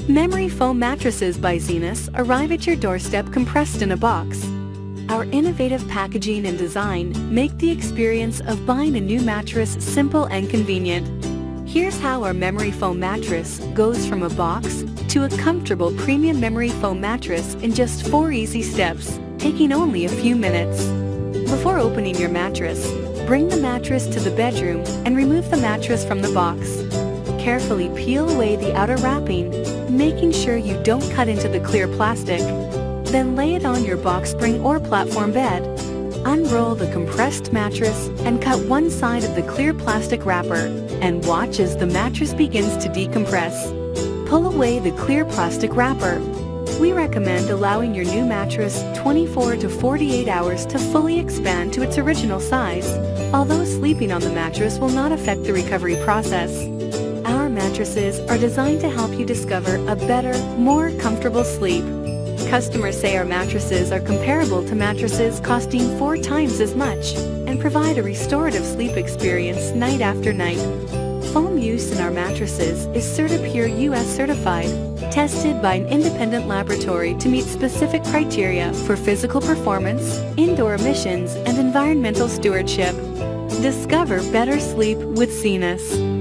Memory foam mattresses by Zinus arrive at your doorstep compressed in a box. Our innovative packaging and design make the experience of buying a new mattress simple and convenient. Here's how our memory foam mattress goes from a box to a comfortable premium memory foam mattress in just 4 easy steps, taking only a few minutes. Before opening your mattress, bring the mattress to the bedroom and remove the mattress from the box. Carefully peel away the outer wrapping, making sure you don't cut into the clear plastic. Then lay it on your box spring or platform bed. Unroll the compressed mattress and cut one side of the clear plastic wrapper, and watch as the mattress begins to decompress. Pull away the clear plastic wrapper. We recommend allowing your new mattress 24 to 48 hours to fully expand to its original size, although sleeping on the mattress will not affect the recovery process. Our mattresses are designed to help you discover a better, more comfortable sleep. Customers say our mattresses are comparable to mattresses costing 4 times as much and provide a restorative sleep experience night after night. Foam use in our mattresses is CertiPure US certified, tested by an independent laboratory to meet specific criteria for physical performance, indoor emissions, and environmental stewardship. Discover better sleep with Zinus.